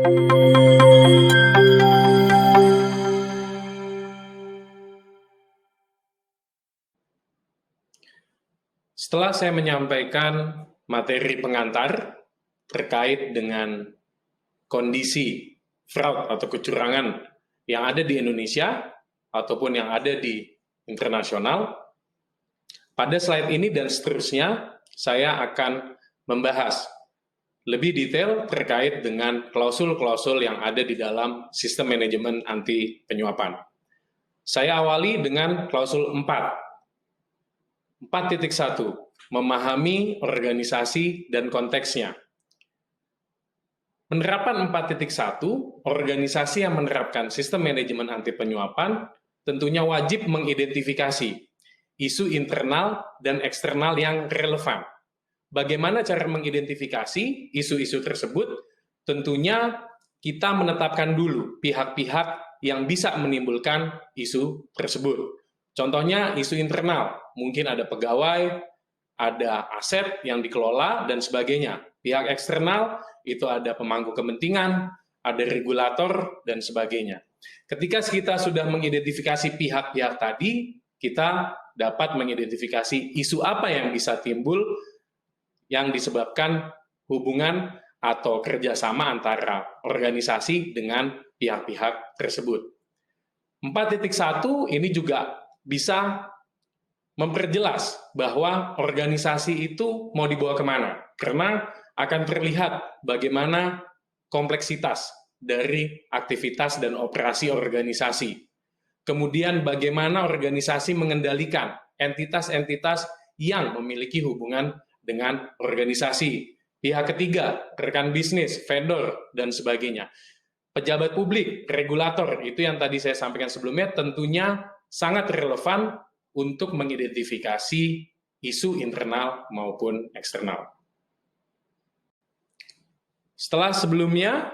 Setelah saya menyampaikan materi pengantar terkait dengan kondisi fraud atau kecurangan yang ada di Indonesia ataupun yang ada di internasional, pada slide ini dan seterusnya saya akan membahas lebih detail terkait dengan klausul-klausul yang ada di dalam sistem manajemen anti penyuapan. Saya awali dengan klausul 4. 4.1, memahami organisasi dan konteksnya. Penerapan 4.1, organisasi yang menerapkan sistem manajemen anti penyuapan tentunya wajib mengidentifikasi isu internal dan eksternal yang relevan. Bagaimana cara mengidentifikasi isu-isu tersebut? Tentunya kita menetapkan dulu pihak-pihak yang bisa menimbulkan isu tersebut. Contohnya isu internal, mungkin ada pegawai, ada aset yang dikelola, dan sebagainya. Pihak eksternal, itu ada pemangku kepentingan, ada regulator, dan sebagainya. Ketika kita sudah mengidentifikasi pihak-pihak tadi, kita dapat mengidentifikasi isu apa yang bisa timbul yang disebabkan hubungan atau kerjasama antara organisasi dengan pihak-pihak tersebut. 4.1 ini juga bisa memperjelas bahwa organisasi itu mau dibawa kemana, karena akan terlihat bagaimana kompleksitas dari aktivitas dan operasi organisasi. Kemudian bagaimana organisasi mengendalikan entitas-entitas yang memiliki hubungan dengan organisasi. Pihak ketiga, rekan bisnis, vendor, dan sebagainya. Pejabat publik, regulator, itu yang tadi saya sampaikan sebelumnya, tentunya sangat relevan untuk mengidentifikasi isu internal maupun eksternal. Setelah sebelumnya,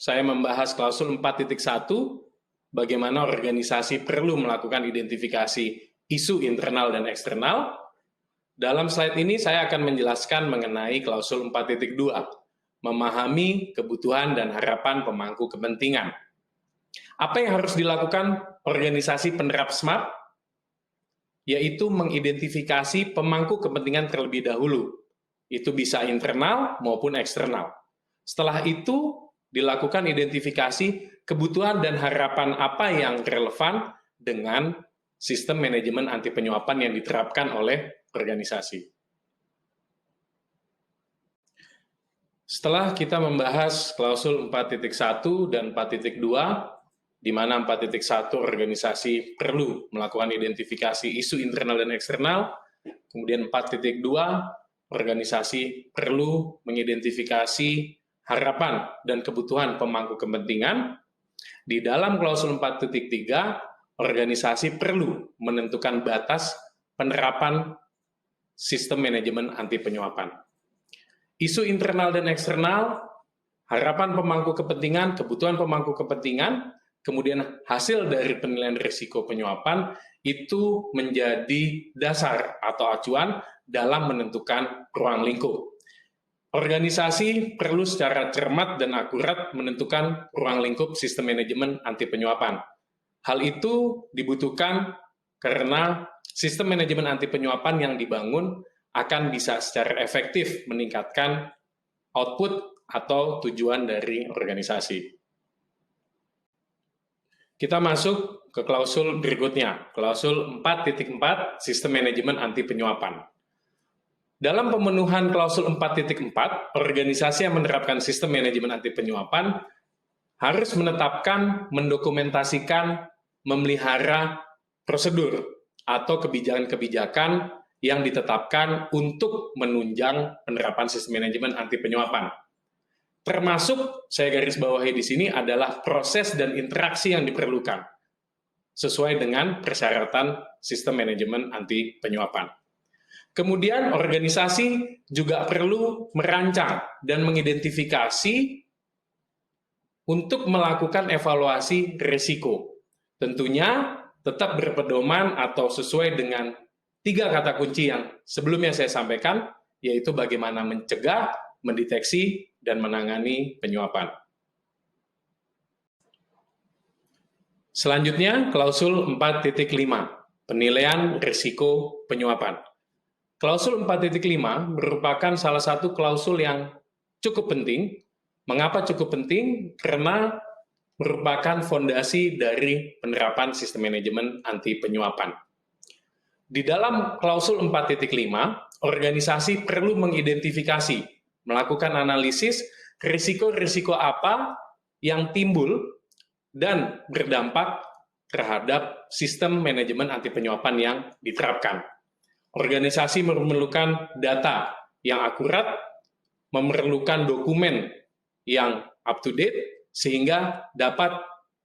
saya membahas klausul 4.1, bagaimana organisasi perlu melakukan identifikasi isu internal dan eksternal. Dalam slide ini saya akan menjelaskan mengenai klausul 4.2, memahami kebutuhan dan harapan pemangku kepentingan. Apa yang harus dilakukan organisasi penerap SMART? Yaitu mengidentifikasi pemangku kepentingan terlebih dahulu. Itu bisa internal maupun eksternal. Setelah itu, dilakukan identifikasi kebutuhan dan harapan apa yang relevan dengan sistem manajemen anti penyuapan yang diterapkan oleh organisasi. Setelah kita membahas klausul 4.1 dan 4.2, di mana 4.1 organisasi perlu melakukan identifikasi isu internal dan eksternal, kemudian 4.2 organisasi perlu mengidentifikasi harapan dan kebutuhan pemangku kepentingan. Di dalam klausul 4.3, organisasi perlu menentukan batas penerapan sistem manajemen anti penyuapan. Isu internal dan eksternal, harapan pemangku kepentingan, kebutuhan pemangku kepentingan, kemudian hasil dari penilaian risiko penyuapan itu menjadi dasar atau acuan dalam menentukan ruang lingkup. Organisasi perlu secara cermat dan akurat menentukan ruang lingkup sistem manajemen anti penyuapan. Hal itu dibutuhkan karena sistem manajemen anti penyuapan yang dibangun akan bisa secara efektif meningkatkan output atau tujuan dari organisasi. Kita masuk ke klausul berikutnya, klausul 4.4, sistem manajemen anti penyuapan. Dalam pemenuhan klausul 4.4, organisasi yang menerapkan sistem manajemen anti penyuapan harus menetapkan, mendokumentasikan, memelihara prosedur atau kebijakan-kebijakan yang ditetapkan untuk menunjang penerapan sistem manajemen anti penyuapan. Termasuk, saya garis bawahi di sini adalah proses dan interaksi yang diperlukan sesuai dengan persyaratan sistem manajemen anti penyuapan. Kemudian organisasi juga perlu merancang dan mengidentifikasi untuk melakukan evaluasi risiko. Tentunya tetap berpedoman atau sesuai dengan 3 kata kunci yang sebelumnya saya sampaikan, yaitu bagaimana mencegah, mendeteksi, dan menangani penyuapan. Selanjutnya, klausul 4.5, penilaian risiko penyuapan. Klausul 4.5 merupakan salah satu klausul yang cukup penting. Mengapa cukup penting? Karena merupakan fondasi dari penerapan sistem manajemen anti penyuapan. Di dalam klausul 4.5, organisasi perlu mengidentifikasi, melakukan analisis risiko-risiko apa yang timbul dan berdampak terhadap sistem manajemen anti penyuapan yang diterapkan. Organisasi memerlukan data yang akurat, memerlukan dokumen yang up to date, sehingga dapat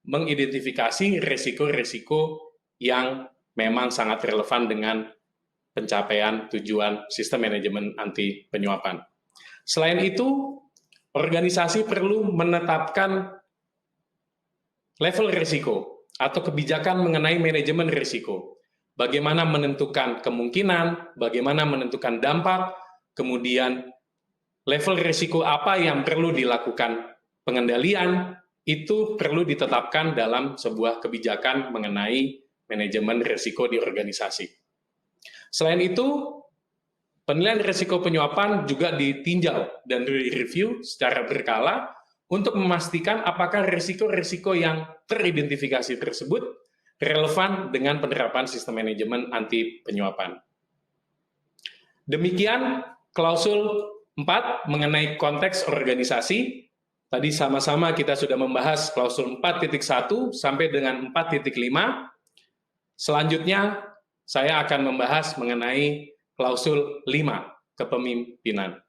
mengidentifikasi risiko-risiko yang memang sangat relevan dengan pencapaian tujuan sistem manajemen anti penyuapan. Selain itu, organisasi perlu menetapkan level risiko atau kebijakan mengenai manajemen risiko. Bagaimana menentukan kemungkinan, bagaimana menentukan dampak, kemudian level risiko apa yang perlu dilakukan pengendalian, itu perlu ditetapkan dalam sebuah kebijakan mengenai manajemen risiko di organisasi. Selain itu, penilaian risiko penyuapan juga ditinjau dan direview secara berkala untuk memastikan apakah risiko-risiko yang teridentifikasi tersebut relevan dengan penerapan sistem manajemen anti penyuapan. Demikian klausul 4 mengenai konteks organisasi. Tadi sama-sama kita sudah membahas klausul 4.1 sampai dengan 4.5. Selanjutnya, saya akan membahas mengenai klausul 5, kepemimpinan.